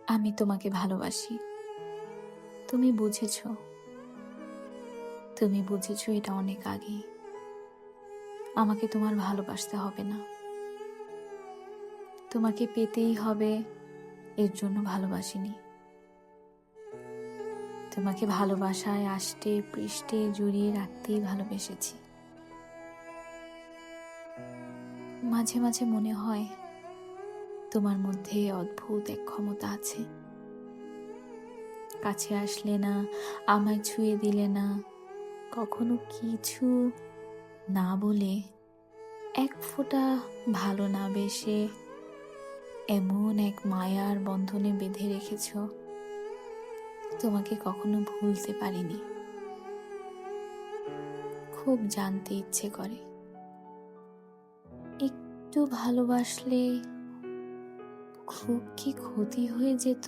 আমি তোমাকে ভালোবাসি। তুমি বুঝেছো। তুমি বুঝেছো এটা অনেক আগেই। আমাকে তোমার ভালোবাসতে হবে না। তোমাকে পেতেই হবে এর জন্য ভালোবাসিনি। তোমাকে ভালোবাসায় আষ্টে পৃষ্ঠে জড়িয়ে রাখতেই ভালোবেসেছি। মাঝে মাঝে মনে হয় তোমার মধ্যে অদ্ভুত এক ক্ষমতা আছে। কাছে আসলে না, আমায় ছুঁয়ে দিলে না, কখনো কিছু না বলে, এক ফোঁটা ভালো না বেসে এমন এক মায়ার বন্ধনে বেঁধে রেখেছ, তোমাকে কখনো ভুলতে পারিনি। খুব জানতে ইচ্ছে করে, একটু ভালোবাসলে খুব কি ক্ষতি হয়ে যেত।